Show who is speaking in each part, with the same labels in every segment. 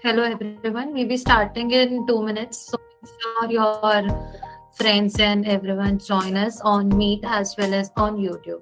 Speaker 1: Hello everyone. We'll be starting in 2 minutes. So make sure your friends and everyone join us on Meet as well as on YouTube.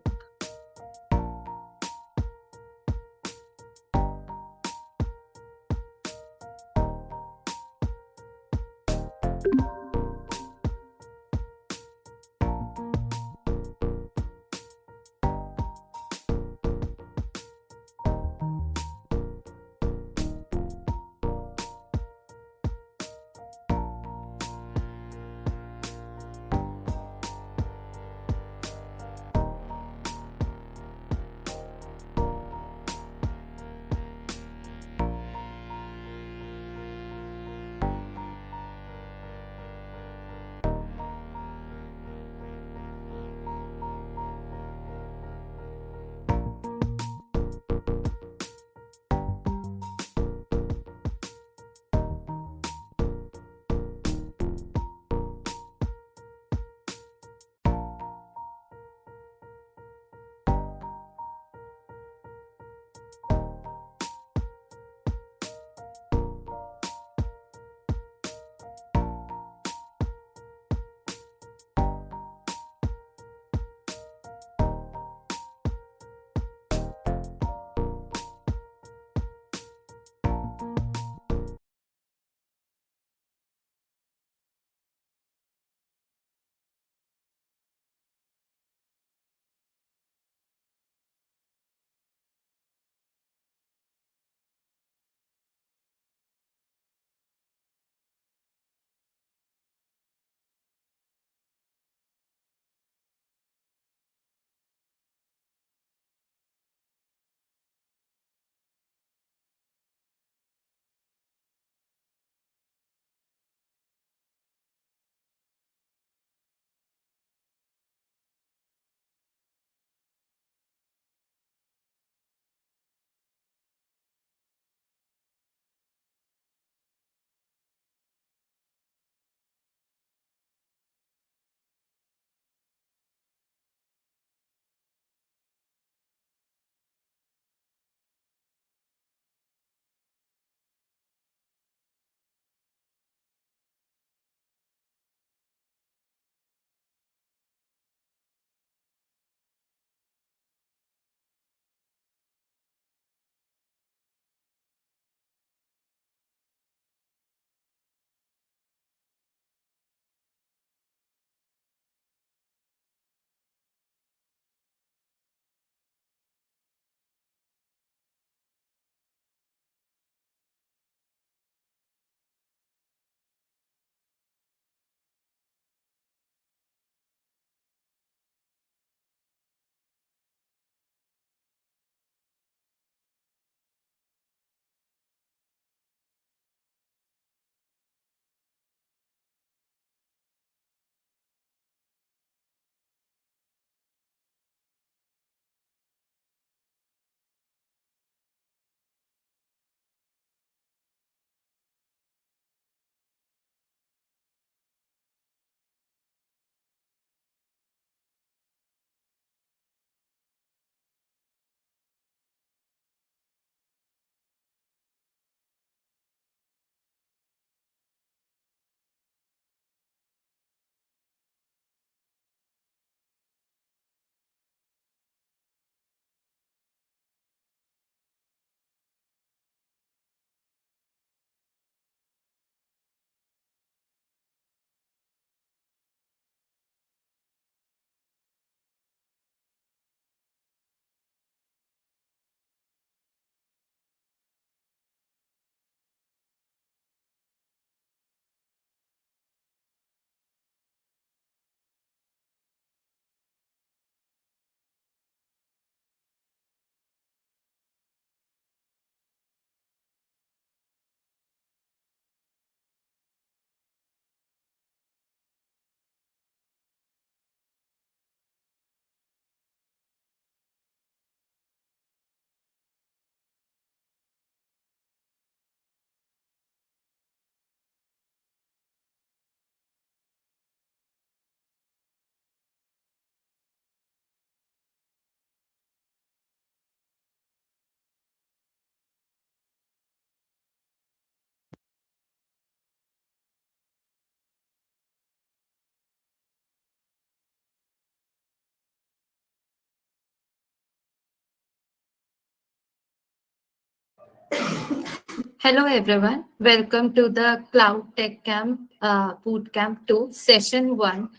Speaker 1: Hello, everyone. Welcome to the Cloud Tech Camp Bootcamp 2, Session 1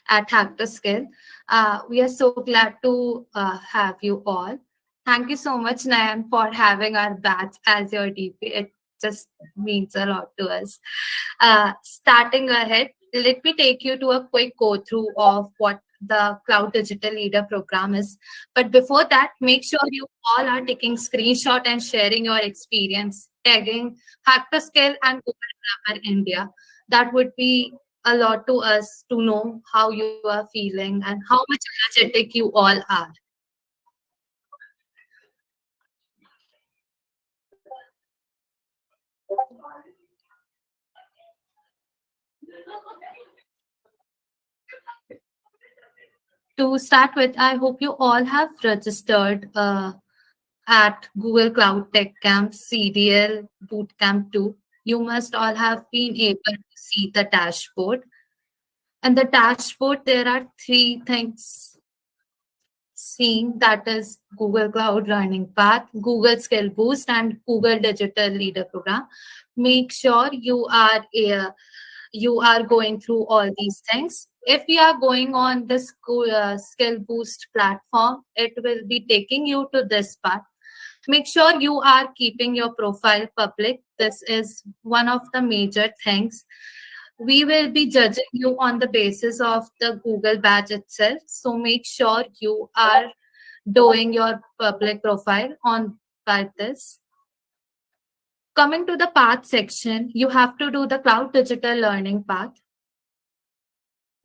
Speaker 1: at Hack2skill. We are so glad to have you all. Thank you so much, Nayan, for having our batch as your DP. It just means a lot to us. Starting ahead, let me take you to a quick go through of what the Cloud Digital Leader program is. But before that, make sure you all are taking screenshot and sharing your experience, tagging Hack2skill and Google Developer India. That would be a lot to us to know how you are feeling and how much energetic you all are. To start with, I hope you all have registered at Google Cloud Tech Camp CDL Bootcamp 2. You must all have been able to see the dashboard. And the dashboard, there are three things seen, that is Google Cloud Learning Path, Google Skill Boost, and Google Digital Leader Program. Make sure you are going through all these things. If you are going on the Skill Boost platform, it will be taking you to this part. Make sure you are keeping your profile public. This is one of the major things. We will be judging you on the basis of the Google badge itself. So make sure you are doing your public profile on by this. Coming to the path section, you have to do the cloud digital learning path.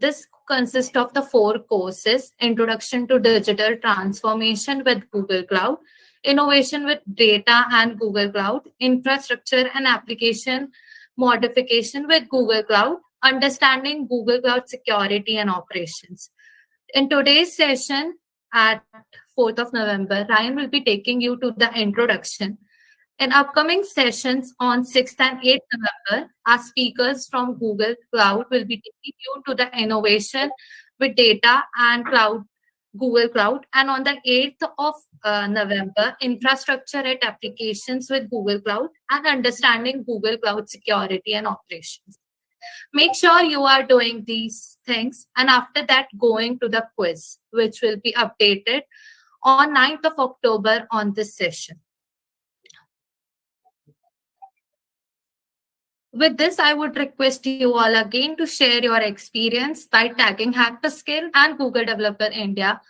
Speaker 1: This consists of the four courses: Introduction to Digital Transformation with Google Cloud, Innovation with Data and Google Cloud, Infrastructure and Application Modification with Google Cloud, Understanding Google Cloud Security and Operations. In today's session at 4th of November, Ryan will be taking you to the introduction. In upcoming sessions on 6th and 8th November, our speakers from Google Cloud will be taking you to the innovation with data and cloud, Google Cloud. And on the 8th of November, infrastructure and applications with Google Cloud and understanding Google Cloud security and operations. Make sure you are doing these things. And after that, going to the quiz, which will be updated on 9th of October on this session. With this, I would request you all again to share your experience by tagging Hack2skill and Google Developer India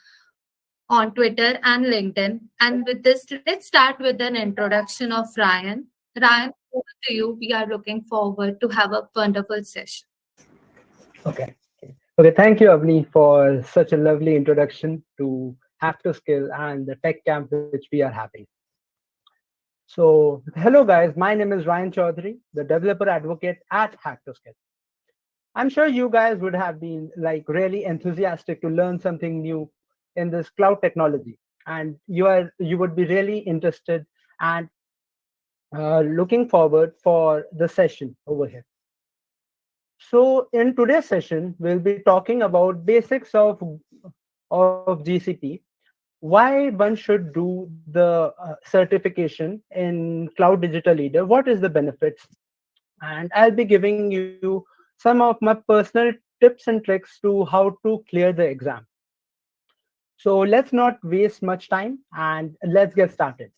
Speaker 1: on Twitter and LinkedIn. And with this, let's start with an introduction of Ryan. Ryan, over to you. We are looking forward to have a wonderful session.
Speaker 2: Okay. Okay. Thank you, Avni, for such a lovely introduction to Hack2skill and the tech camp which we are having. So, hello guys. My name is Ryan Chaudhary, the developer advocate at Hack2skill. I'm sure you guys would have been like really enthusiastic to learn something new in this cloud technology, and you would be really interested and looking forward for the session over here. So in today's session, we'll be talking about basics of GCP, why one should do the certification in Cloud Digital Leader, what is the benefits, and I'll be giving you some of my personal tips and tricks to how to clear the exam. So let's not waste much time and let's get started.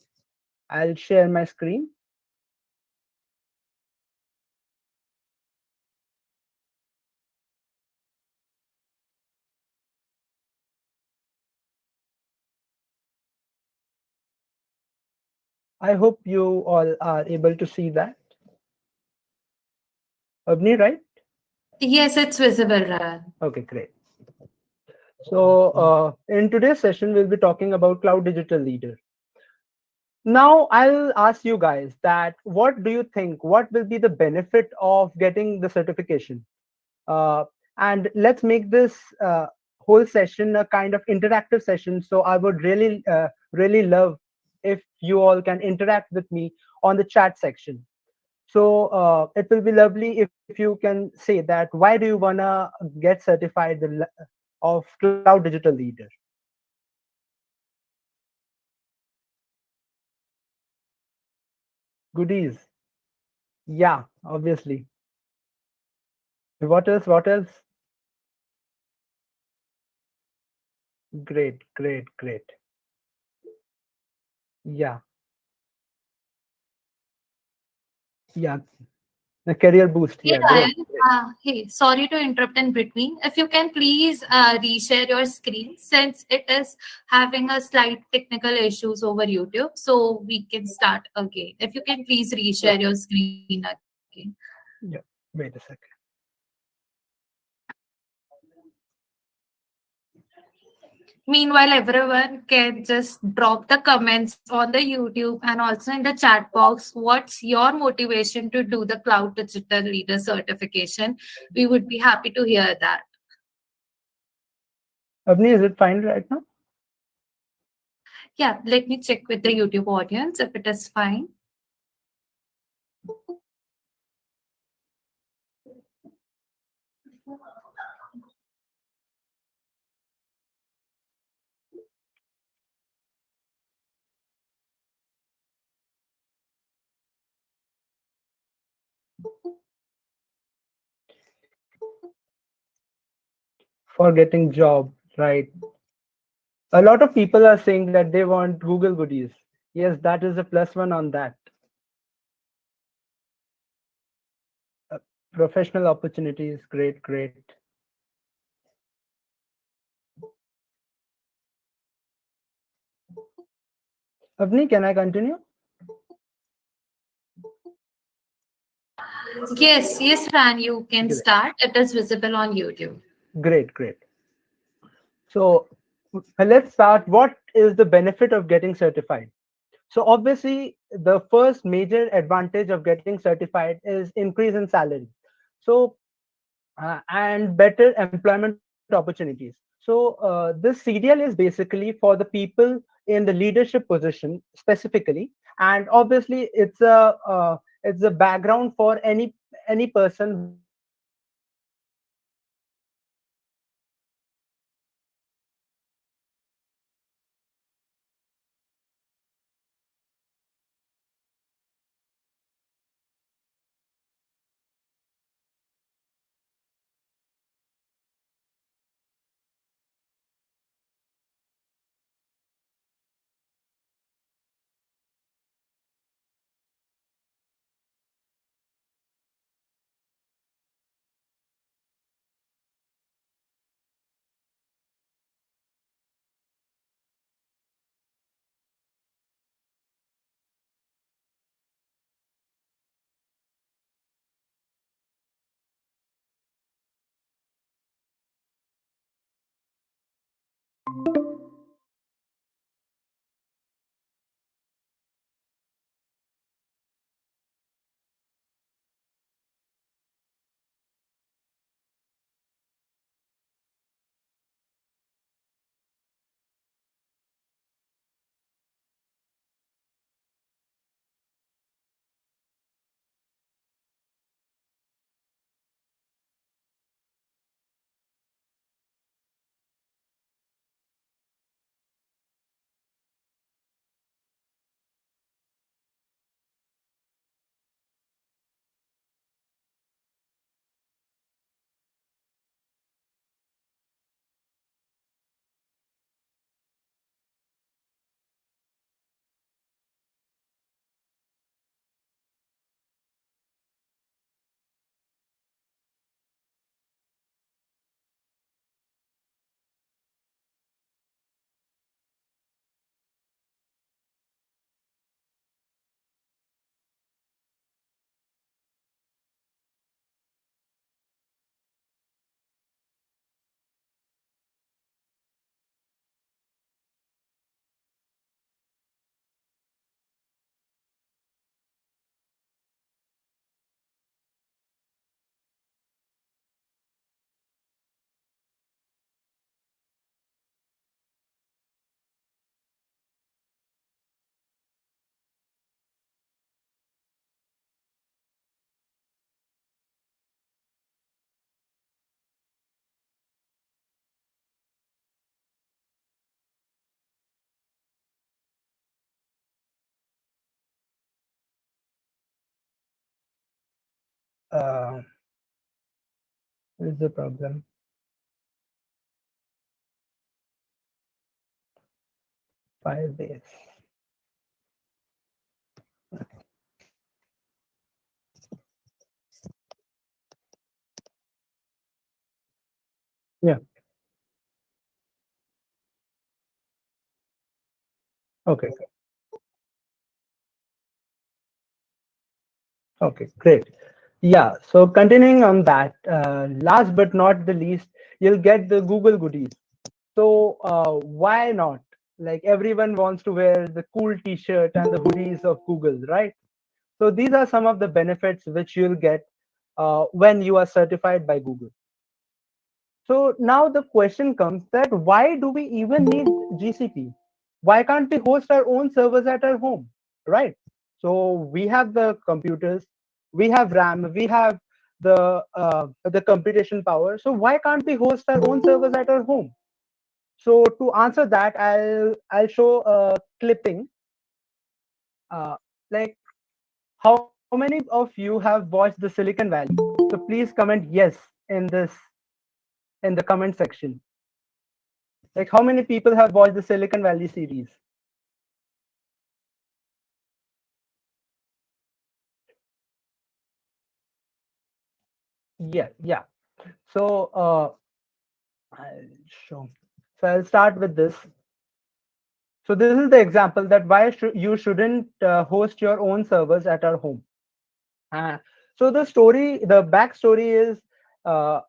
Speaker 2: I'll share my screen. I hope you all are able to see that. Abni, right?
Speaker 1: Yes, it's visible, Ryan.
Speaker 2: Okay, great. So in today's session, we'll be talking about Cloud Digital Leader. Now, I'll ask you guys that what do you think? What will be the benefit of getting the certification? Uh, and let's make this whole session a kind of interactive session. So I would really love if you all can interact with me on the chat section. So it will be lovely if you can say that why do you wanna get certified of Cloud Digital Leader? Goodies. Yeah, obviously. What else? What else? Great, great, great. Yeah, yeah. A career boost.
Speaker 1: Hey
Speaker 2: Yeah, great,
Speaker 1: Ryan,
Speaker 2: great.
Speaker 1: hey, sorry to interrupt in between. If you can please reshare your screen since it is having a slight technical issues over YouTube, so we can start again. If you can please
Speaker 2: Sure.
Speaker 1: reshare your screen again.
Speaker 2: Yeah. Wait a second.
Speaker 1: Meanwhile, everyone can just drop the comments on the YouTube and also in the chat box. What's your motivation to do the Cloud Digital Leader certification? We would be happy to hear that.
Speaker 2: Avni, is it fine right now?
Speaker 1: Yeah, let me check with the YouTube audience if it is fine.
Speaker 2: For getting job, right? A lot of people are saying that they want Google goodies. Yes, that is a plus one on that. Uh, Professional opportunities, great, great. Avni, can I continue?
Speaker 1: Yes, Ran, you can
Speaker 2: Great,
Speaker 1: start. It is visible on YouTube.
Speaker 2: great, great. So let's start. What is the benefit of getting certified? So obviously, the first major advantage of getting certified is increase in salary. So and better employment opportunities. So this CDL is basically for the people in the leadership position specifically, and obviously it's a background for any person who wants to get certified. uh, what is the problem? 5 days. Yeah. Okay. Okay. Great. Yeah. So continuing on that, last but not the least, you'll get the Google goodies. So why not? Like everyone wants to wear the cool T-shirt and the hoodies of Google, right? So these are some of the benefits which you'll get when you are certified by Google. So now the question comes that why do we even need GCP? Why can't we host our own servers at our home, right? So we have the computers, we have RAM, we have the computation power. So why can't we host our own servers at our home? So to answer that, I'll show a clipping. Like how many of you have watched the Silicon Valley? So please comment yes in the comment section. Like how many people have watched the Silicon Valley series? Yeah, yeah. So I'll show. So I'll start with this. So this is the example that why you shouldn't host your own servers at our home. Uh, so the backstory is, uh,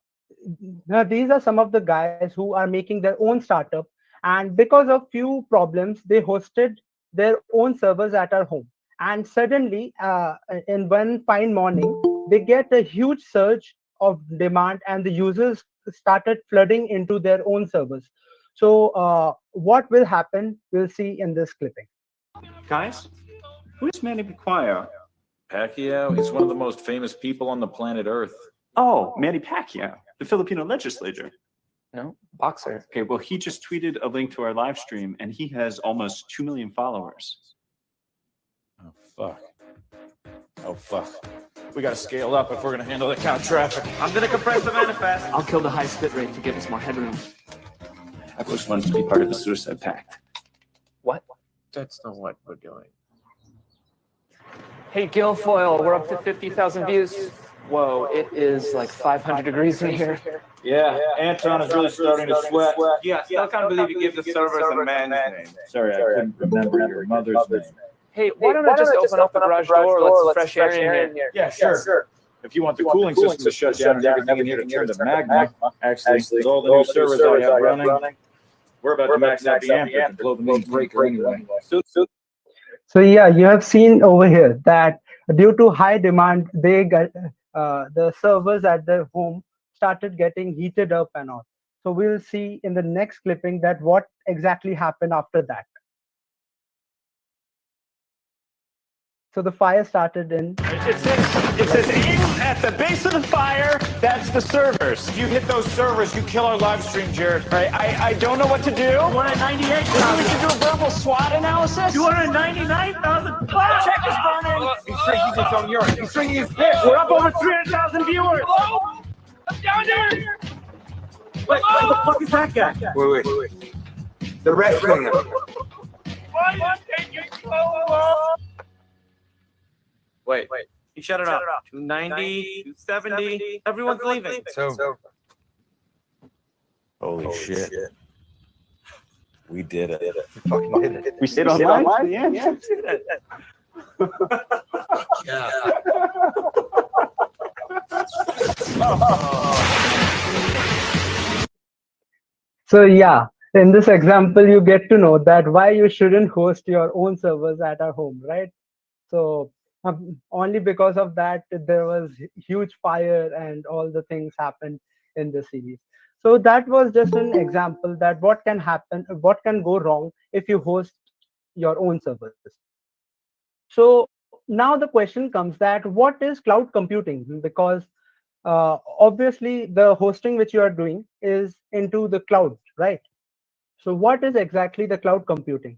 Speaker 2: now these are some of the guys who are making their own startup, and because of few problems, they hosted their own servers at our home. And suddenly, in one fine morning, they get a huge surge of demand, and the users started flooding into their own servers. So, what will happen? We'll see in this clipping.
Speaker 3: Guys, who's Manny Pacquiao?
Speaker 4: Pacquiao, he's one of the most famous people on the planet Earth.
Speaker 3: Oh, Manny Pacquiao, the Filipino legislator.
Speaker 5: No, boxer.
Speaker 3: Okay, well, he just tweeted a link to our live stream, and he has almost 2 million followers.
Speaker 4: Oh, fuck. Oh, fuck. We gotta scale up if we're gonna handle that kind of traffic.
Speaker 6: I'm gonna compress the manifest.
Speaker 5: I'll kill the high spit rate to give us more headroom.
Speaker 3: I've always wanted to be part of the suicide pact.
Speaker 5: What?
Speaker 6: That's not what we're doing.
Speaker 5: Hey, Guilfoyle, we're up to 50,000 views. Whoa, it is like 500 degrees in here.
Speaker 4: Yeah, Anton is really starting to sweat.
Speaker 6: Yeah, I still can't believe you gave the servers a man's name.
Speaker 4: Sorry, I couldn't remember your mother's name.
Speaker 5: Hey, why don't I just open up the garage door? Let's fresh air in here.
Speaker 4: Yeah, sure. If you want the cooling system to shut down and everything in here to turn to magma, actually, with all the new servers I have running, we're about to max out the amperage and blow the main breaker anyway.
Speaker 2: So yeah, you have seen over here that due to high demand, they got the servers at their home started getting heated up and all. So we'll see in the next clipping that what exactly happened after that. So the fire started in.
Speaker 6: It says aim at the base of the fire. That's the servers. If you hit those servers, you kill our live stream, Jared. Right? I don't know what to do. 198,000. We should do a verbal SWOT analysis. 299,000. Check is burning. He's drinking his own urine. He's drinking his piss. We're up over 300,000 viewers. I'm down there. Wait, who the fuck is that guy?
Speaker 7: Wait. The rest thing.
Speaker 6: Why is it taking so long? Wait. You shut it off. 290, 270. Everyone's leaving.
Speaker 7: So
Speaker 4: Holy shit. We did it.
Speaker 7: fucking did it.
Speaker 3: We stayed online?
Speaker 6: Yeah.
Speaker 7: Yeah.
Speaker 2: So yeah, in this example, you get to know that why you shouldn't host your own servers at our home, right? So only because of that, there was huge fire and all the things happened in the series. So that was just an example that what can happen, what can go wrong if you host your own servers. So now the question comes that what is cloud computing? Because obviously the hosting which you are doing is into the cloud, right? So what is exactly the cloud computing?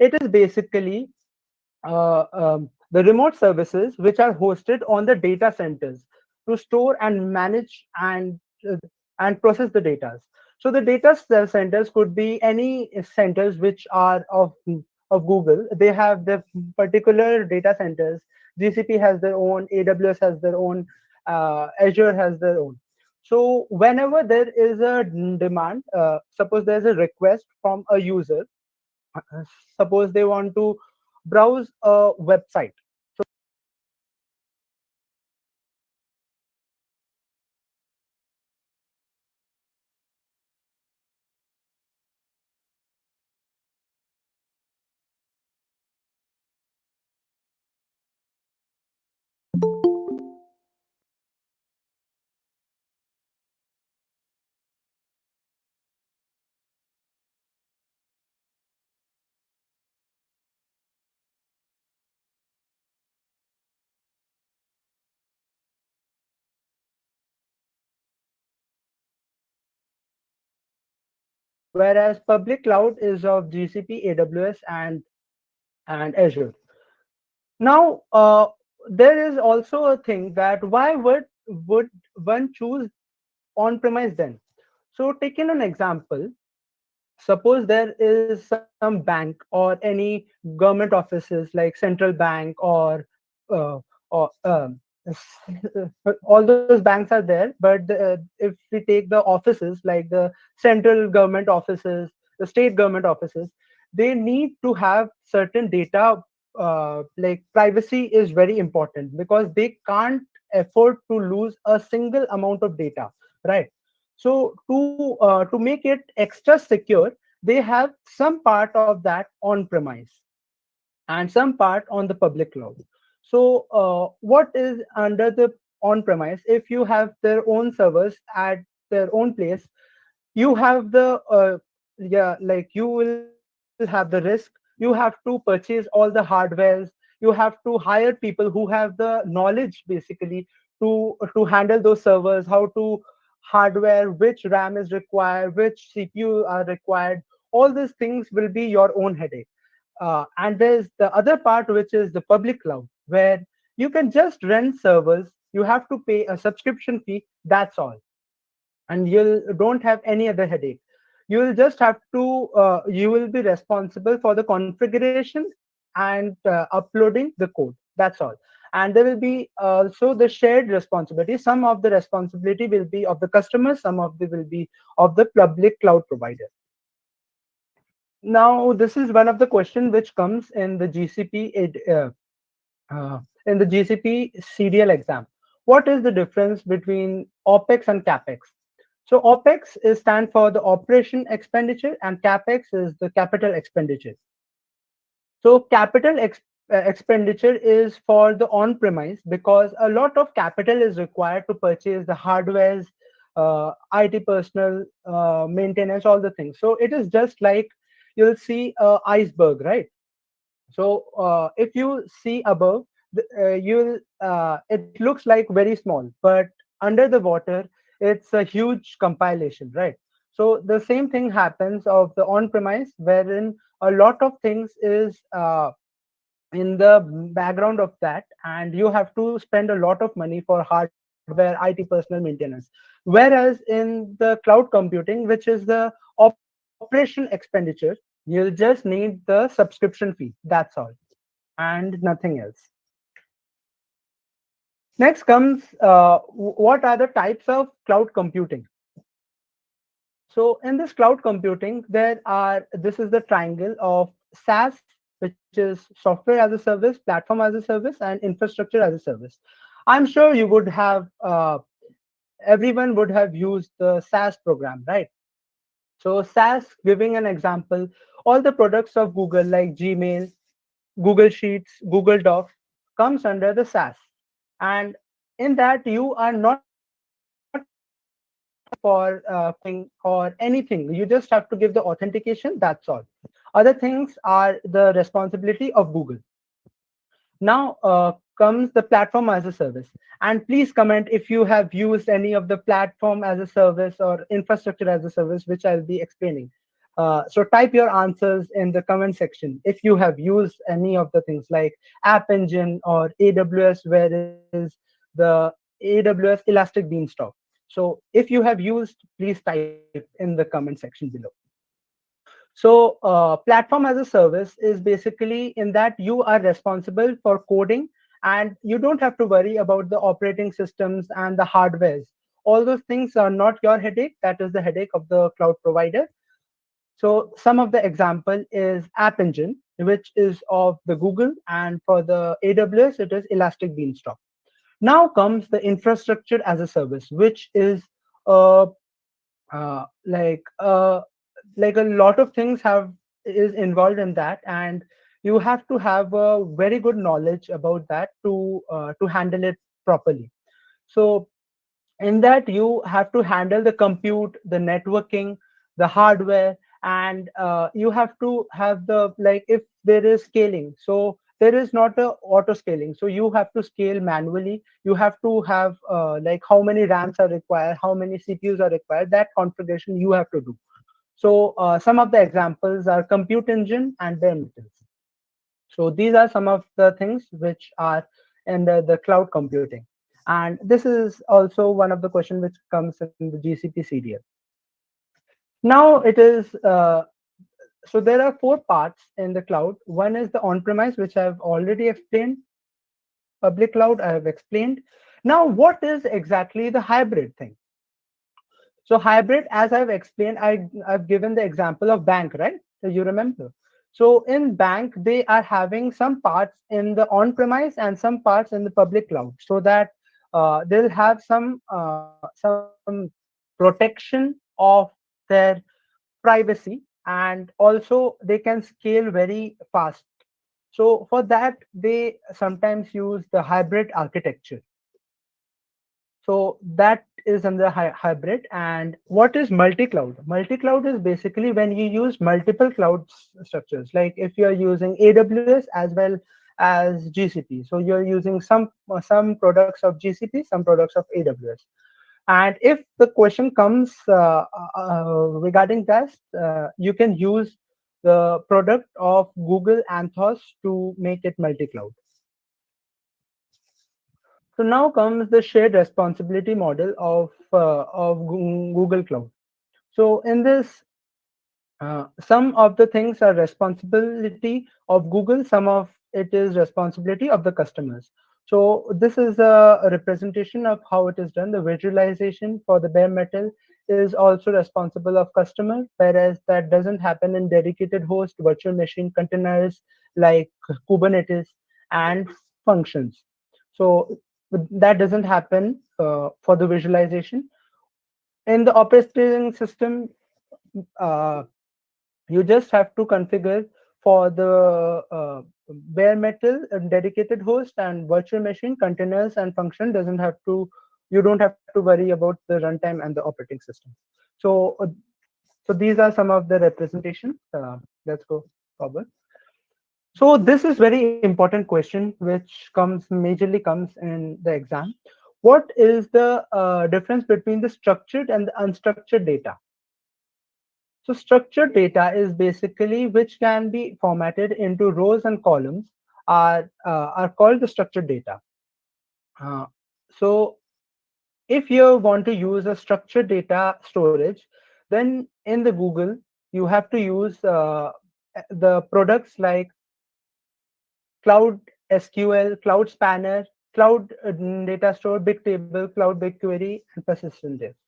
Speaker 2: It is basically the remote services which are hosted on the data centers to store and manage and process the data. So the data centers could be any centers which are of Google. They have their particular data centers. GCP has their own, AWS has their own, Azure has their own. So whenever there is a demand, suppose there's a request from a user, uh, suppose they want to browse a website. Whereas public cloud is of GCP, AWS, and Azure. Now, there is also a thing that why would one choose on-premise then? So, taking an example, suppose there is some bank or any government offices like central bank uh, or all those banks are there, but if we take the offices like the central government offices, the state government offices, they need to have certain data. Like privacy is very important because they can't afford to lose a single amount of data, right? So to make it extra secure, they have some part of that on premise and some part on the public cloud. So what is under the on premise? If you have their own servers at their own place, you have the yeah, like you will have the risk. You have to purchase all the hardwares. You have to hire people who have the knowledge basically to handle those servers, how to hardware, which RAM is required, which CPU are required. All these things will be your own headache. And there's the other part, which is the public cloud, where you can just rent servers. You have to pay a subscription fee. That's all, and you don't have any other headache. You will just have to you will be responsible for the configuration and uploading the code. That's all. And there will be also the shared responsibility. Some of the responsibility will be of the customer, some of the will be of the public cloud provider. Now this is one of the question which comes in the GCP CDL exam. What is the difference between OPEX and CAPEX? So OPEX is stand for the operation expenditure and CAPEX is the capital expenditure. So expenditure is for the on-premise because a lot of capital is required to purchase the hardwares, IT personnel, maintenance, all the things. So it is just like you'll see a iceberg, right? So if you see above, you'll it looks like very small, but under the water, it's a huge compilation, right? So the same thing happens of the on-premise, wherein a lot of things is in the background of that, and you have to spend a lot of money for hardware, IT personal maintenance. Whereas in the cloud computing, which is the operation expenditure, you'll just need the subscription fee. That's all, and nothing else. Next comes what are the types of cloud computing? So in this cloud computing, this is the triangle of SaaS, which is software as a service, platform as a service, and infrastructure as a service. I'm sure you would have, everyone would have used the SaaS program, right? So SaaS, giving an example, all the products of Google like Gmail, Google Sheets, Google Docs comes under the SaaS. And in that, you are not for or anything. You just have to give the authentication. That's all. Other things are the responsibility of Google. Now comes the platform as a service. And please comment if you have used any of the platform as a service or infrastructure as a service, which I'll be explaining. So type your answers in the comment section if you have used any of the things like App Engine or AWS, where is the AWS Elastic Beanstalk. So if you have used, please type in the comment section below. So platform as a service is basically in that you are responsible for coding, and you don't have to worry about the operating systems and the hardwares. All those things are not your headache. That is the headache of the cloud provider. So some of the example is App Engine, which is of the Google, and for the AWS, it is Elastic Beanstalk. Now comes the infrastructure as a service, which is uh, uh, like uh, like a lot of things have is involved in that, and you have to have a very good knowledge about that to handle it properly. So in that you have to handle the compute, the networking, the hardware, and you have to have the, like, if there is scaling, so there is not a auto scaling, so you have to scale manually. You have to have like how many rams are required, how many CPUs are required, that configuration you have to do. So some of the examples are compute engine and bare metals. So these are some of the things which are in the cloud computing. And this is also one of the questions which comes in the GCP CDL. Now it is, so there are four parts in the cloud. One is the on-premise, which I've already explained. Public cloud, I have explained. Now, what is exactly the hybrid thing? So hybrid, as I've explained, I've given the example of bank, right? So you remember. So in bank, they are having some parts in the on-premise and some parts in the public cloud, so that they'll have some protection of their privacy, and also they can scale very fast. So for that, they sometimes use the hybrid architecture. So that is under hybrid. And what is multi-cloud? Multi-cloud is basically when you use multiple cloud structures. Like if you're using AWS as well as GCP. So you're using some products of GCP, some products of AWS. And if the question comes regarding that, you can use the product of Google Anthos to make it multi-cloud. So now comes the shared responsibility model of Google Cloud. So in this, some of the things are responsibility of Google, some of it is responsibility of the customers. So this is a representation of how it is done. The visualization for the bare metal is also responsible of customer, whereas that doesn't happen in dedicated host, virtual machine containers like Kubernetes and functions. So that doesn't happen for the visualization. In the operating system, uh, you just have to configure for the bare metal dedicated host and virtual machine containers and function. Doesn't have to, you don't have to worry about the runtime and the operating system. So so these are some of the representations. Let's go forward. So this is very important question, which comes majorly comes in the exam. What is the difference between the structured and the unstructured data? So structured data is basically which can be formatted into rows and columns are called the structured data. So if you want to use a structured data storage, then in the Google you have to use the products like Cloud SQL, Cloud Spanner, Cloud Data Store, Bigtable, Cloud BigQuery, and Persistent Disk.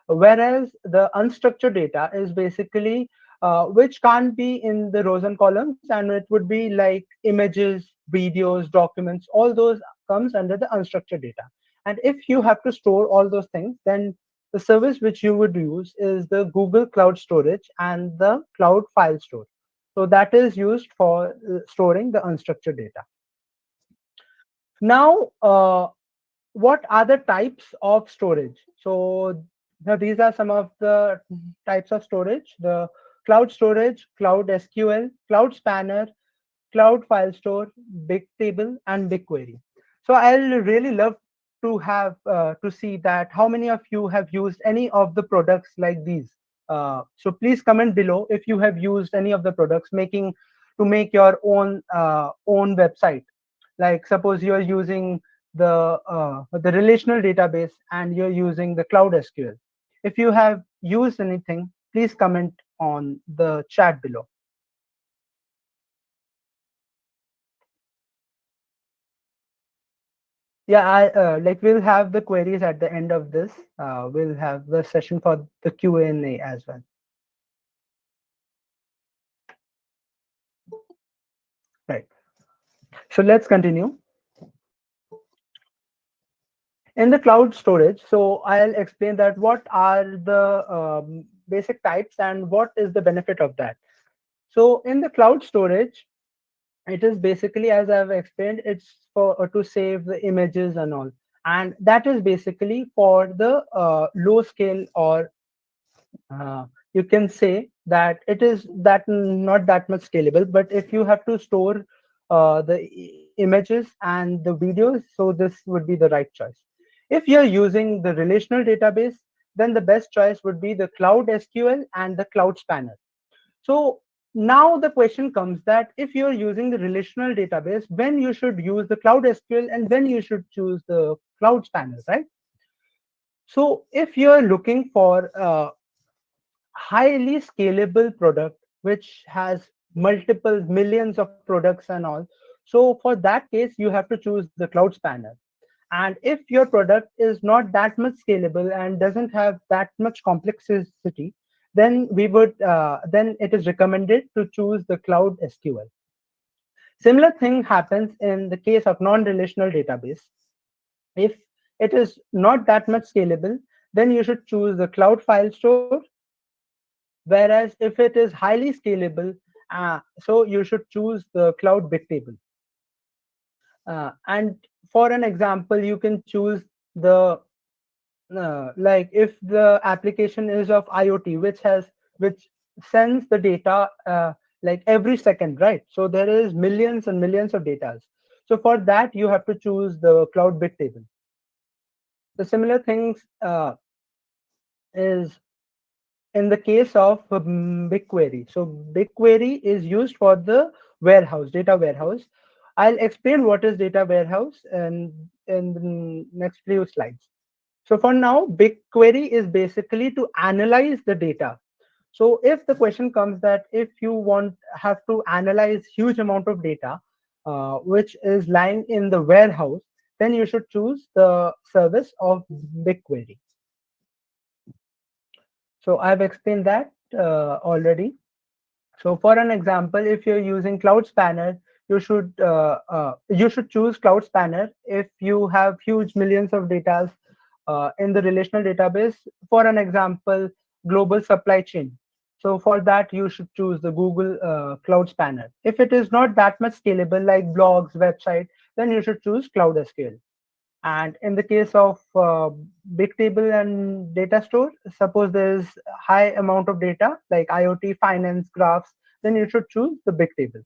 Speaker 2: Whereas the unstructured data is basically which can't be in the rows and columns, and it would be like images, videos, documents, all those comes under the unstructured data. And if you have to store all those things, then the service which you would use is the Google Cloud Storage and the Cloud File Store. So that is used for storing the unstructured data. Now, what are the types of storage? So now these are some of the types of storage: the cloud storage, Cloud SQL, Cloud Spanner, Cloud File Store, Bigtable, and BigQuery. So I'll really love to have to see that how many of you have used any of the products like these. So please comment below if you have used any of the products to make your own website. Like suppose you are using the relational database and you're using the Cloud SQL. If you have used anything, please comment on the chat below. Yeah, like we'll have the queries at the end of this. We'll have the session for the Q&A as well. Right. So let's continue. In the cloud storage, so I'll explain that what are the basic types and what is the benefit of that. So in the cloud storage, it is basically, as I've explained, it's for to save the images and all, and that is basically for the low scale, or you can say that it is that not that much scalable. But if you have to store the images and the videos, so this would be the right choice. If you're using the relational database, then the best choice would be the Cloud SQL and the Cloud Spanner. So now the question comes that if you're using the relational database, when you should use the Cloud SQL and when you should choose the Cloud Spanner, right? So if you're looking for highly scalable product which has multiple millions of products and all, so for that case you have to choose the Cloud Spanner. And if your product is not that much scalable and doesn't have that much complexity, then we would then it is recommended to choose the Cloud SQL. Similar thing happens in the case of non-relational database. If it is not that much scalable, then you should choose the Cloud File Store. Whereas if it is highly scalable, so you should choose the Cloud Bigtable. And for an example, you can choose the like if the application is of IoT, which sends the data like every second, right? So there is millions and millions of data. So for that, you have to choose the Cloud Bigtable. The similar things is in the case of BigQuery. So BigQuery is used for the warehouse, data warehouse. I'll explain what is data warehouse in the next few slides. So for now, BigQuery is basically to analyze the data. So if the question comes that if you have to analyze huge amount of data, which is lying in the warehouse, then you should choose the service of BigQuery. So I've explained that already. So for an example, if you're using Cloud Spanner, you should choose Cloud Spanner if you have huge millions of data in the relational database. For an example, global supply chain. So for that, you should choose the Google Cloud Spanner. If it is not that much scalable, like blogs, website, then you should choose Cloud SQL. And in the case of Bigtable and data store, suppose there is high amount of data like IoT, finance, graphs, then you should choose the Bigtable.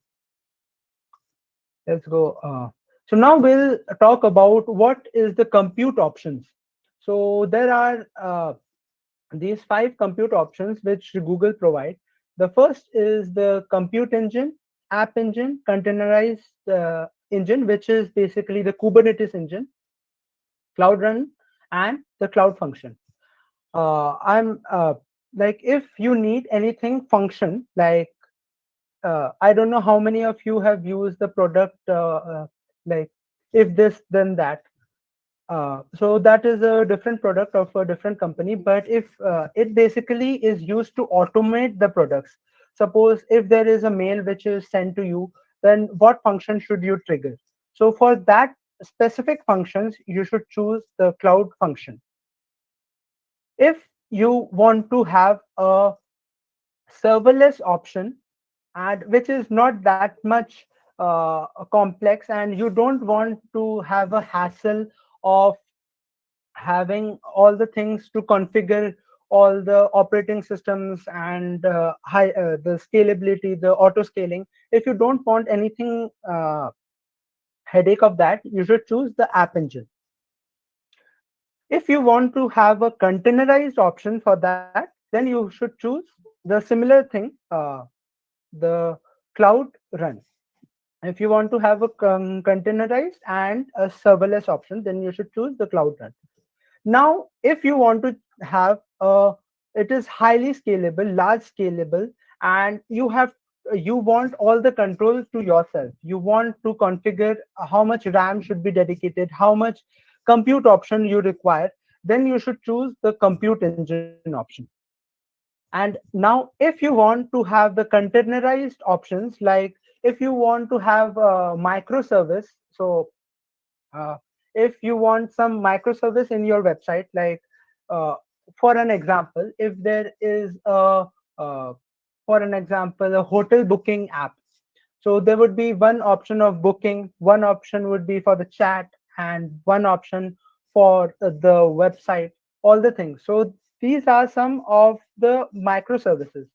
Speaker 2: Let's go. So now we'll talk about what is the compute options. So there are these 5 compute options which Google provide. The first is the compute engine, app engine, containerized engine, which is basically the Kubernetes engine, Cloud Run, and the Cloud Function. I'm like if you need anything function, like I don't know how many of you have used the product like if this then that. So that is a different product of a different company, but if it basically is used to automate the products. Suppose if there is a mail which is sent to you, then what function should you trigger? So for that specific functions, you should choose the Cloud Function. If you want to have a serverless option, and which is not that much complex, and you don't want to have a hassle of having all the things to configure all the operating systems and the scalability, the auto scaling. If you don't want anything headache of that, you should choose the app engine. If you want to have a containerized option for that, then you should choose the similar thing, the Cloud Run. If you want to have a containerized and a serverless option, then you should choose the cloud run. Now, if you want to have it is highly scalable, large scalable, and you want all the controls to yourself. You want to configure how much RAM should be dedicated, how much compute option you require. Then you should choose the compute engine option. And now, if you want to have the containerized options, like if you want to have a microservice, so uh, if you want some microservice in your website, like uh, for an example, if there is uh, for an example, a hotel booking app, so there would be one option of booking, one option would be for the chat, and one option for the website, all the things. So these are some of the microservices.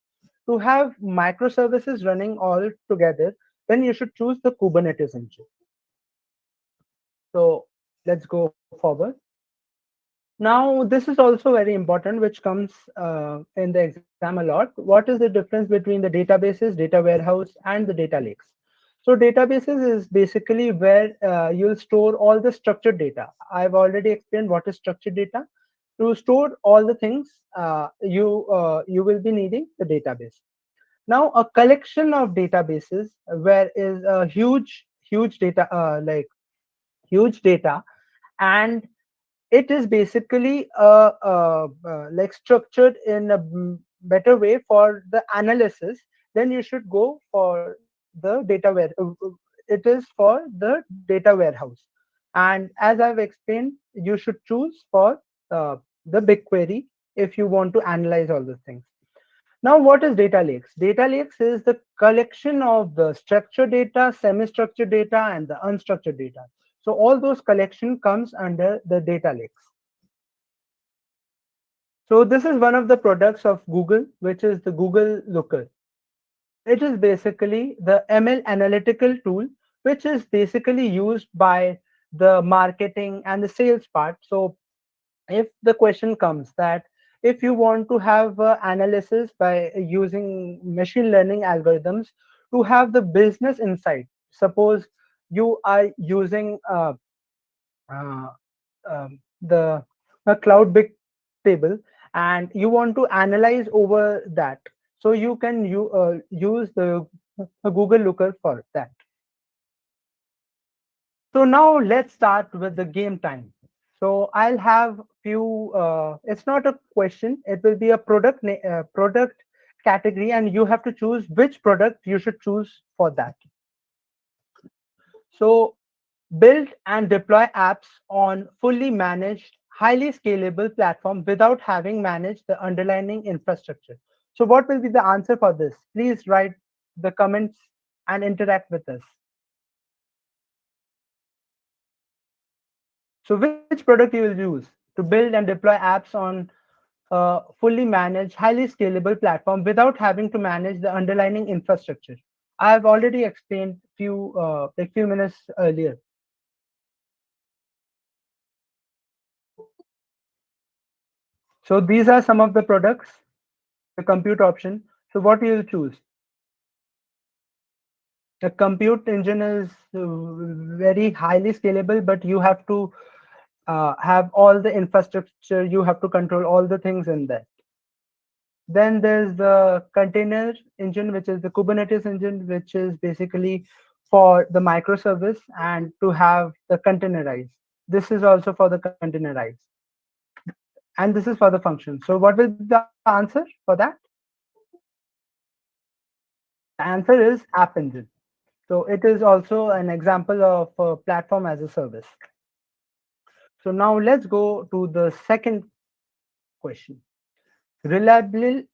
Speaker 2: To have microservices running all together, then you should choose the Kubernetes engine. So let's go forward. Now, this is also very important, which comes in the exam a lot. What is the difference between the databases, data warehouse, and the data lakes? So databases is basically where you'll store all the structured data. I've already explained what is structured data. To store all the things, you will be needing the database. Now, a collection of databases where is a huge data, huge data, and it is basically like structured in a better way for the analysis. Then you should go for the it is for the data warehouse. And as I've explained, you should choose for the BigQuery if you want to analyze all the things. Now, what is data lakes? Data lakes is the collection of the structured data, semi-structured data, and the unstructured data. So all those collection comes under the data lakes. So this is one of the products of Google, which is the Google Looker. It is basically the ML analytical tool, which is basically used by the marketing and the sales part. So if the question comes that if you want to have analysis by using machine learning algorithms to have the business insight, suppose you are using uh, the a cloud big table and you want to analyze over that, so you can use the Google Looker for that. So now let's start with the game time. So I'll have few. It's not a question. It will be a product category, and you have to choose which product you should choose for that. So build and deploy apps on fully managed, highly scalable platform without having managed the underlying infrastructure. So what will be the answer for this? Please write the comments and interact with us. So which product you will use to build and deploy apps on a fully managed, highly scalable platform without having to manage the underlying infrastructure? I've already explained few minutes earlier. So these are some of the products, the compute option. So what you will choose? The compute engine is very highly scalable, but you have to have all the infrastructure, you have to control all the things in there. Then there's the container engine, which is the Kubernetes engine, which is basically for the microservice and to have the containerized. This is also for the containerized. And this is for the function. So what will be the answer for that? The answer is App Engine. So it is also an example of a platform as a service. So now let's go to the second question. Reliably,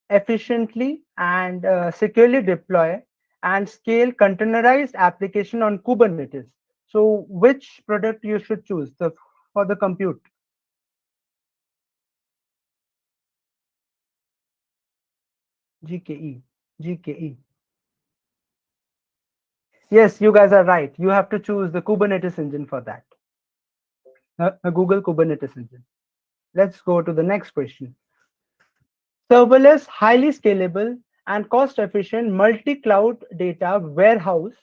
Speaker 2: efficiently, and securely deploy and scale containerized application on Kubernetes. So which product you should choose for the compute? GKE. GKE. Yes, you guys are right. You have to choose the Kubernetes engine for that. A Google Kubernetes engine. Let's go to the next question. Serverless, highly scalable, and cost-efficient multi-cloud data warehouse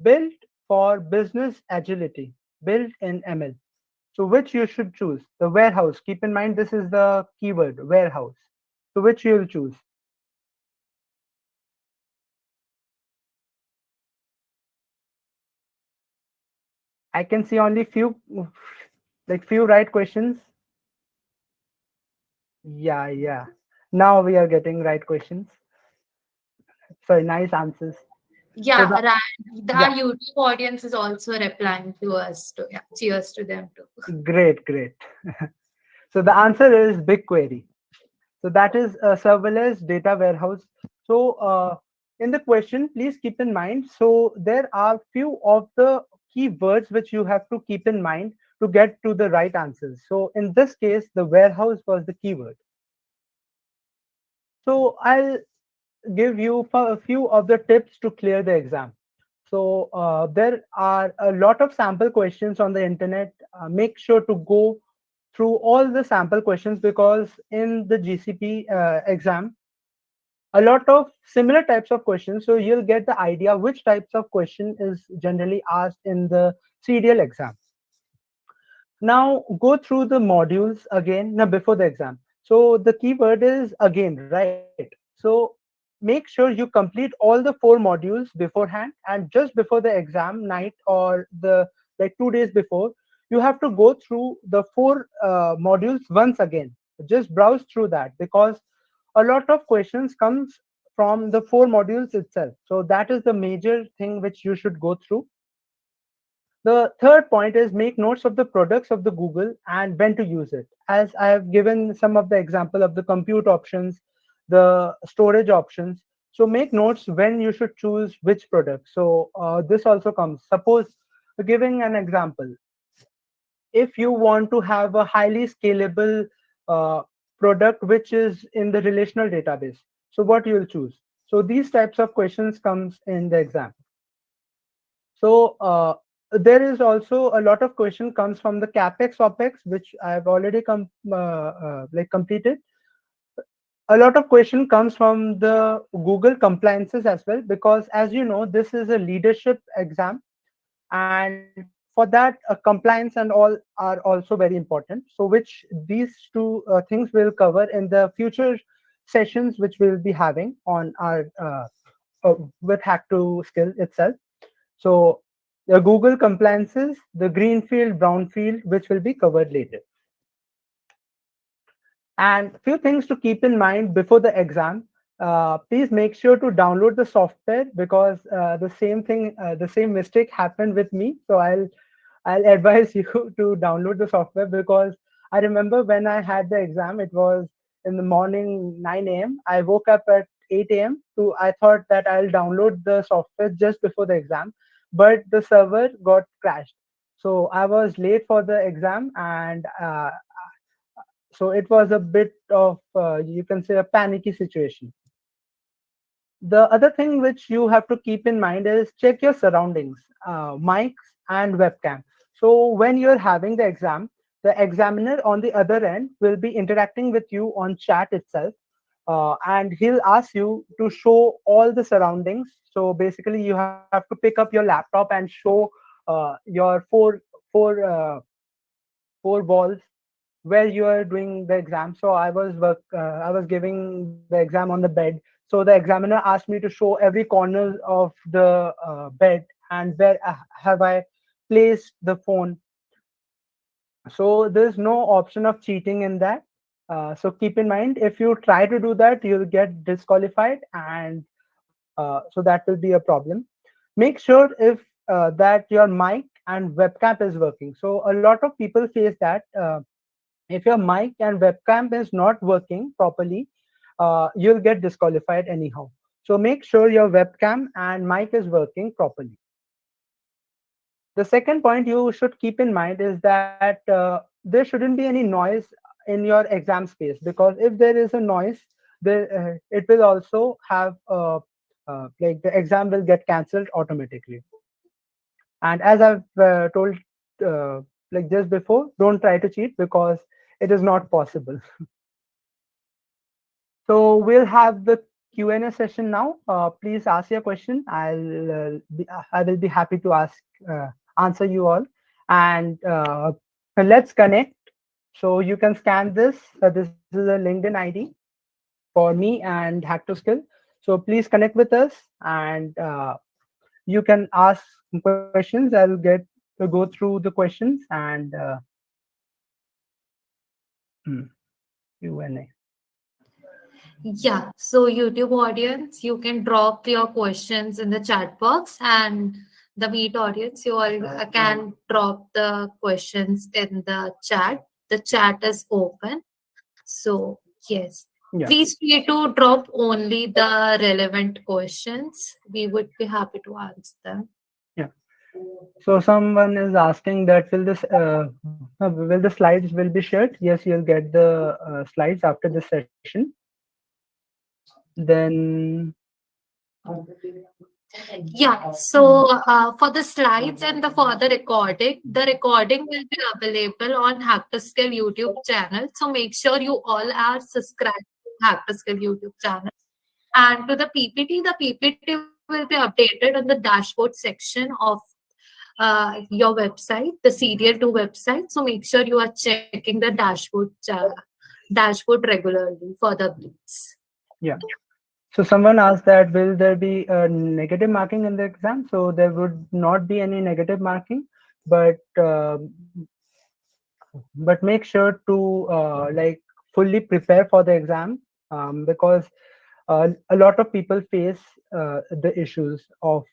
Speaker 2: Built for business agility, built in ML. So which you should choose? The warehouse. Keep in mind this is the keyword warehouse. So which you'll choose? I can see only few right questions. Yeah, yeah. Now we are getting right questions. Sorry, nice answers. So
Speaker 1: Yeah,
Speaker 2: the
Speaker 1: right.
Speaker 2: yeah,
Speaker 1: Our YouTube audience is also replying to us. To, yeah, cheers to them too.
Speaker 2: great, great. So the answer is BigQuery. So that is a serverless data warehouse. So in the question, please keep in mind. So there are few of the keywords which you have to keep in mind to get to the right answers. So in this case, the warehouse was the keyword. So I'll give you a few of the tips to clear the exam. So there are a lot of sample questions on the internet. Make sure to go through all the sample questions because in the GCP exam, a lot of similar types of questions. So you'll get the idea which types of question is generally asked in the CDL exam. Now go through the modules again now before the exam. So the keyword is again, right? So make sure you complete all the 4 modules beforehand, and just before the exam night or the like 2 days before, you have to go through the 4 modules once again. Just browse through that because a lot of questions comes from the 4 modules itself. So that is the major thing which you should go through. The third point is make notes of the products of the Google and when to use it. As I have given some of the example of the compute options, the storage options. So make notes when you should choose which product. So this also comes. Suppose giving an example, if you want to have a highly scalable uh, product which is in the relational database, so what you will choose? So these types of questions comes in the exam. So there is also a lot of question comes from the capex opex, which I have already completed. A lot of question comes from the Google compliances as well, because as you know, this is a leadership exam, and for that compliance and all are also very important. So which these two things will cover in the future sessions which we'll be having on our with Hack2skill itself. So the Google compliances, the greenfield, brownfield, which will be covered later. And few things to keep in mind before the exam. Please make sure to download the software because the same mistake happened with me. So I'll advise you to download the software because I remember when I had the exam, it was in the morning 9 a.m. I woke up at 8 a.m. to I thought that I'll download the software just before the exam, but the server got crashed. So I was late for the exam, and so it was a bit of you can say a panicky situation. The other thing which you have to keep in mind is check your surroundings, mics and webcam. So when you're having the exam, the examiner on the other end will be interacting with you on chat itself, and he'll ask you to show all the surroundings. So basically you have to pick up your laptop and show your four walls where you are doing the exam. So I was giving the exam on the bed. So the examiner asked me to show every corner of the bed and where have I placed the phone. So there's no option of cheating in that. So keep in mind, if you try to do that, you'll get disqualified, and so that will be a problem. Make sure if that your mic and webcam is working. So a lot of people face that. If your mic and webcam is not working properly, you'll get disqualified anyhow. So make sure your webcam and mic is working properly. The second point you should keep in mind is that there shouldn't be any noise in your exam space, because if there is a noise, it will also have like the exam will get cancelled automatically. And as I've told like just before, don't try to cheat because it is not possible. So we'll have the Q&A session now. Please ask your question. I will be happy to answer you all. And let's connect. So you can scan this. This is a LinkedIn ID for me and Hack2skill. So please connect with us, and you can ask questions. I'll get to go through the questions and Q&A.
Speaker 1: Yeah, so YouTube audience, you can drop your questions in the chat box, and the Meet audience, you all can drop the questions in the chat. The chat is open. So, yes,
Speaker 2: Yeah.
Speaker 1: please free to drop only the relevant questions. We would be happy to answer them.
Speaker 2: Yeah. So someone is asking that will the slides will be shared? Yes, you'll get the slides after this session. Then
Speaker 1: Yeah, so for the slides and for the recording will be available on Hack2skill YouTube channel. So make sure you all are subscribed to Hack2skill YouTube channel. And to the PPT will be updated on the dashboard section of your website, the Serial 2 website. So make sure you are checking the dashboard regularly for the updates.
Speaker 2: yeah. So someone asked that will there be a negative marking in the exam? So there would not be any negative marking, but make sure to like fully prepare for the exam, because a lot of people face the issues of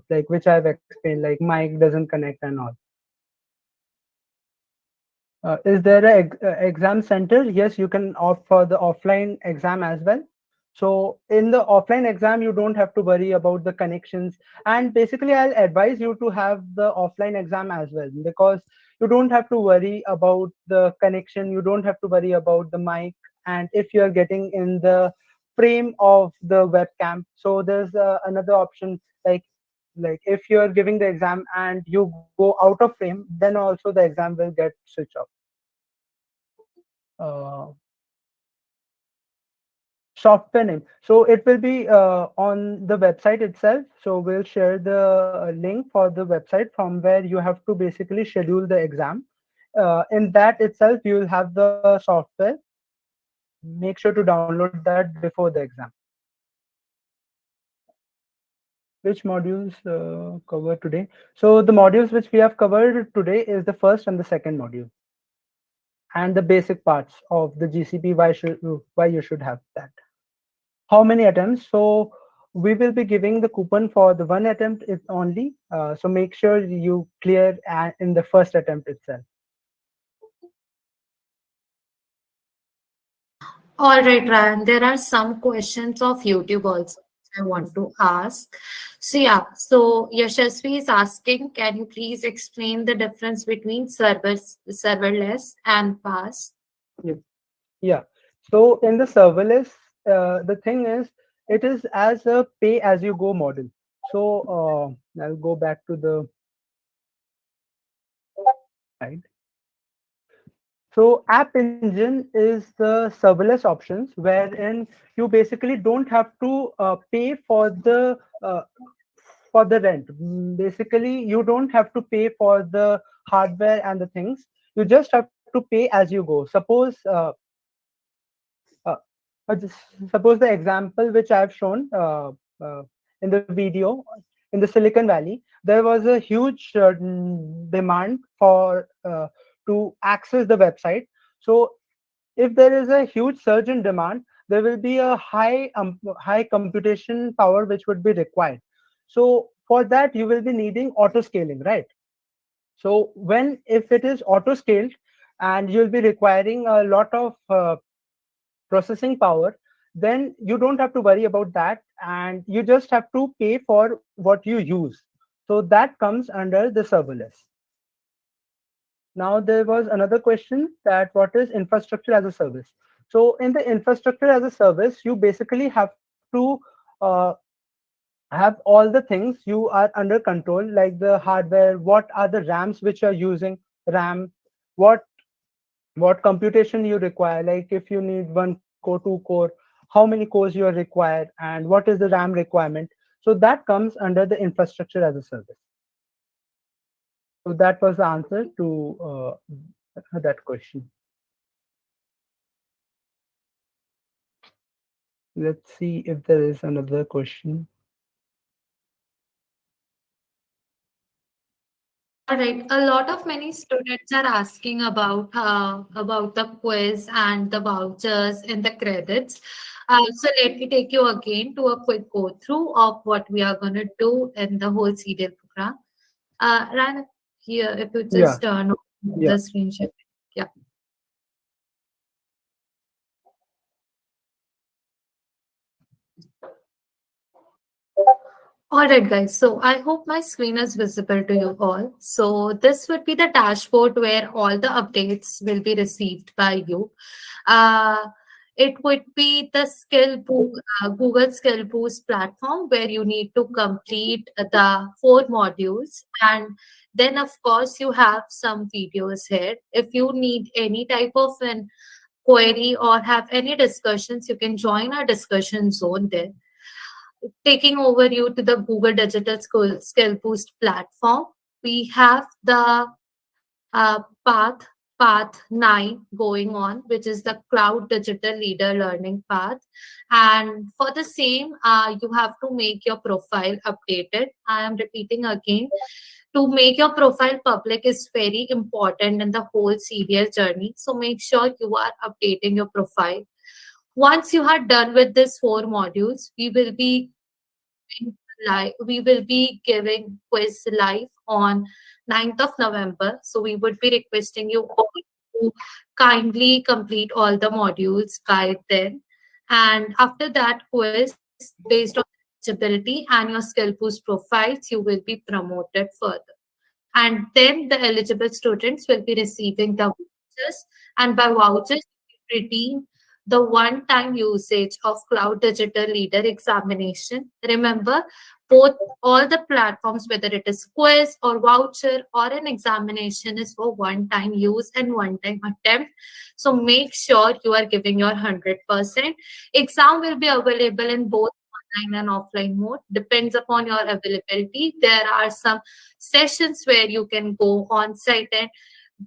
Speaker 2: like which I've explained, like mic doesn't connect and all. Is there a exam center? Yes, you can opt for the offline exam as well. So in the offline exam, you don't have to worry about the connections. And basically, I'll advise you to have the offline exam as well, because you don't have to worry about the connection. You don't have to worry about the mic. And if you're getting in the frame of the webcam, so there's another option, like if you're giving the exam and you go out of frame, then also the exam will get switched off. uh, Software name, so it will be on the website itself. So we'll share the link for the website from where you have to basically schedule the exam. In that itself you will have the software. Make sure to download that before the exam. Which modules covered today? So the modules which we have covered today is the first and the second module, and the basic parts of the GCP. Why you should have that. How many attempts? So we will be giving the coupon for the one attempt is only. So make sure you clear in the first attempt itself.
Speaker 1: All right, Ryan. There are some questions of YouTube also I want to ask. So yeah, so Yashasvi is asking, can you please explain the difference between serverless and PaaS?
Speaker 2: Yeah. So in the serverless, the thing is, it is as a pay as you go model. So I'll go back to the slide. So App Engine is the serverless options wherein you basically don't have to pay for the rent. Basically, you don't have to pay for the hardware and the things. You just have to pay as you go. Uh, just suppose the example which I've shown uh, in the video. In the Silicon Valley, there was a huge demand for to access the website. So if there is a huge surge in demand, there will be a high computation power which would be required. So for that, you will be needing auto scaling, right? So when if it is auto scaled and you'll be requiring a lot of processing power, then you don't have to worry about that, and you just have to pay for what you use. So that comes under the serverless. Now there was another question that what is infrastructure as a service. So in the infrastructure as a service, you basically have to uh, have all the things you are under control, like the hardware, what are the RAMs which you are using, RAM, what computation you require, like if you need one core, two core, how many cores you are required, and what is the RAM requirement. So that comes under the infrastructure as a service. So that was the answer to that question. Let's see if there is another question.
Speaker 1: All right. A lot of many students are asking about the quiz and the vouchers and the credits. So let me take you again to a quick go through of what we are going to do in the whole serial program. Ran here, if you
Speaker 2: Yeah,
Speaker 1: just turn on
Speaker 2: yeah.
Speaker 1: the screen share. Yeah. All right, guys. So I hope my screen is visible to you all. So this would be the dashboard where all the updates will be received by you. Uh, it would be the Google Skill Boost platform where you need to complete the 4 modules. And then, of course, you have some videos here. If you need any type of an query or have any discussions, you can join our discussion zone there. Taking over you to the Google Digital School Skill Boost platform, we have the path 9 going on, which is the Cloud Digital Leader Learning path. And for the same, you have to make your profile updated. I am repeating again. To make your profile public is very important in the whole serial journey. So make sure you are updating your profile. Once you are done with these 4 modules, we will be giving quiz live on 9th of November. So we would be requesting you all to kindly complete all the modules by then. And after that quiz, based on eligibility and your skill boost profiles, you will be promoted further. And then the eligible students will be receiving the vouchers, and by vouchers you redeem the one-time usage of Cloud Digital Leader examination. Remember, both all the platforms, whether it is quiz or voucher or an examination, is for one-time use and one-time attempt. So make sure you are giving your 100%. Exam will be available in both online and offline mode, depends upon your availability. There are some sessions where you can go on site and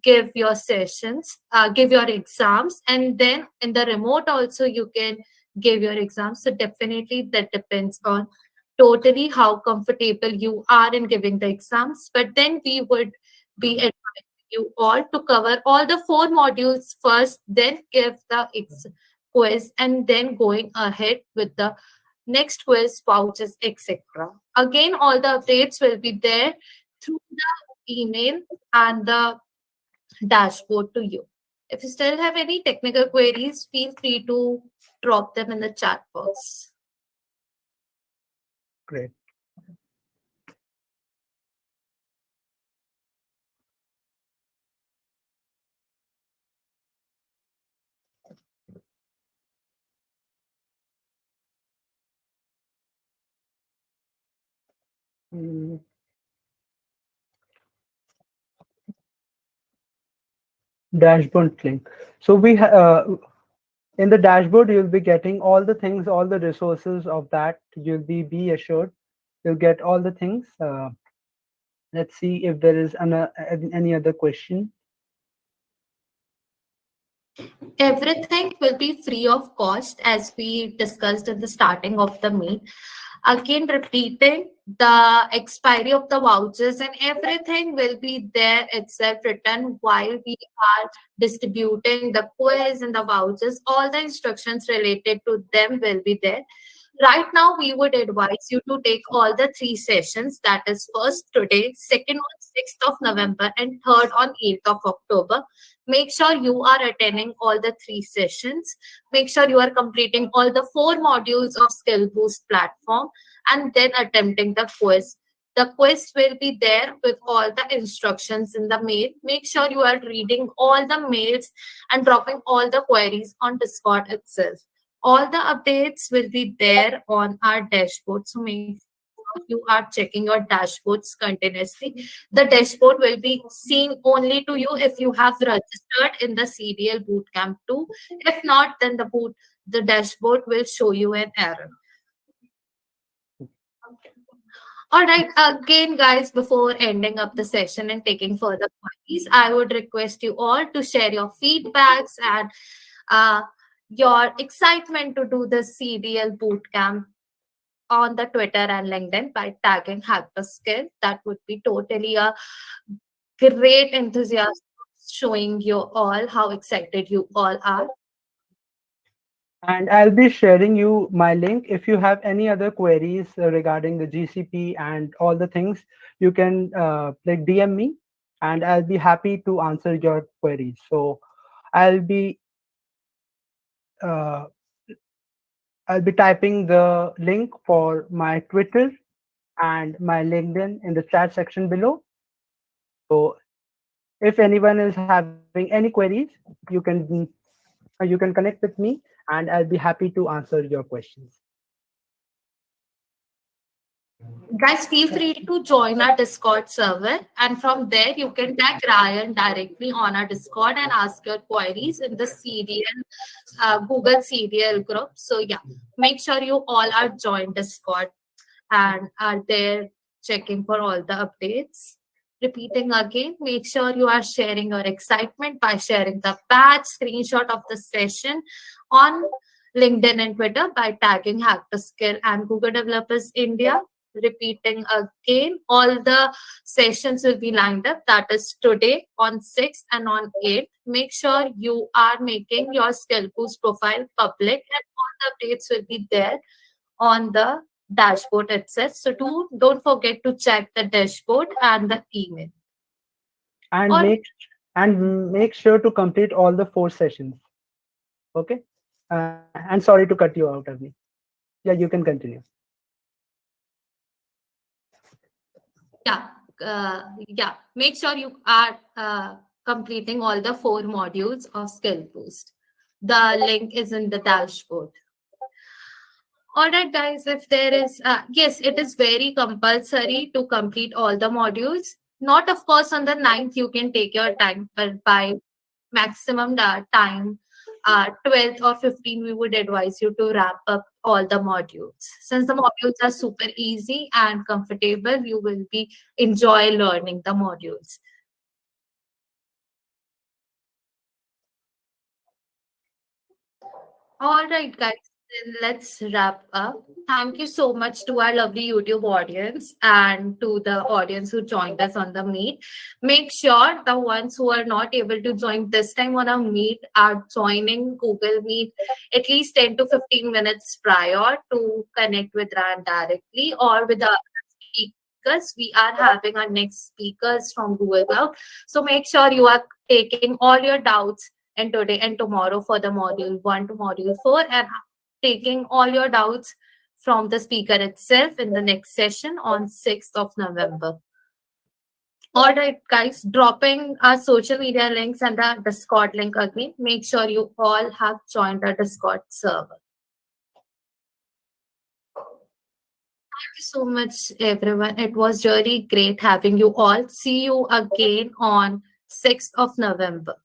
Speaker 1: give your sessions, give your exams, and then in the remote also you can give your exams. So definitely that depends on totally how comfortable you are in giving the exams. But then we would be advising you all to cover all the 4 modules first, then give the quiz, and then going ahead with the next quiz, vouchers, etc. Again, all the updates will be there through the email and the dashboard to you. If you still have any technical queries, feel free to drop them in the chat box.
Speaker 2: Great. Mm, Dashboard link. So in the dashboard you'll be getting all the things, all the resources of that. You'll be assured you'll get all the things. Let's see if there is any other question.
Speaker 1: Everything will be free of cost as we discussed at the starting of the meet. Again, repeating the expiry of the vouchers and everything will be there itself written while we are distributing the quiz and the vouchers. All the instructions related to them will be there. Right now, we would advise you to take all the 3 sessions. That is first today, second on 6th of November, and third on 8th of October. Make sure you are attending all the 3 sessions. Make sure you are completing all the 4 modules of Skill Boost platform and then attempting the quiz. The quiz will be there with all the instructions in the mail. Make sure you are reading all the mails and dropping all the queries on Discord itself. All the updates will be there on our dashboard. So make you are checking your dashboards continuously. The dashboard will be seen only to you if you have registered in the CDL Bootcamp 2. If not, then the dashboard will show you an error. All right, again, guys, before ending up the session and taking further queries, I would request you all to share your feedbacks and uh, your excitement to do the CDL bootcamp on the Twitter and LinkedIn by tagging Hack2skill. That would be totally a great enthusiasm showing you all how excited you all are.
Speaker 2: And I'll be sharing you my link. If you have any other queries regarding the GCP and all the things, you can like DM me, and I'll be happy to answer your queries. So I'll be uh, I'll be typing the link for my Twitter and my LinkedIn in the chat section below. So if anyone is having any queries, you can connect with me, and I'll be happy to answer your questions.
Speaker 1: Guys, feel free to join our Discord server, and from there you can tag Ryan directly on our Discord and ask your queries in the CDL Google CDL group. So yeah, make sure you all are joined Discord and are there checking for all the updates. Repeating again, make sure you are sharing your excitement by sharing the badge screenshot of the session on LinkedIn and Twitter by tagging Hack2skill and Google Developers India. Repeating again, all the sessions will be lined up. That is today on 6th and on 8th. Make sure you are making your Skill Boost profile public, and all the updates will be there on the dashboard itself. So don't forget to check the dashboard and the email.
Speaker 2: And
Speaker 1: Or
Speaker 2: make sure to complete all the 4 sessions. Okay. And sorry to cut you out, Avni. Yeah, you can continue.
Speaker 1: yeah, yeah. Make sure you are completing all the 4 modules of Skill Boost. The link is in the dashboard. All right, guys, if there is, yes, it is very compulsory to complete all the modules. Not, of course, on the 9th, you can take your time, but by maximum time, 12th or 15th, we would advise you to wrap up all the modules. Since the modules are super easy and comfortable, you will be enjoy learning the modules. All right, guys, then let's wrap up. Thank you so much to our lovely YouTube audience and to the audience who joined us on the meet. Make sure the ones who are not able to join this time on a meet are joining Google Meet at least 10 to 15 minutes prior to connect with Ryan directly or with the other speakers. We are having our next speakers from Google Cloud. So make sure you are taking all your doubts and today and tomorrow for the module 1 to module 4 and taking all your doubts from the speaker itself in the next session on 6th of November. All right, guys, dropping our social media links and the Discord link again. Make sure you all have joined our Discord server. Thank you so much, everyone. It was really great having you all. See you again on 6th of November.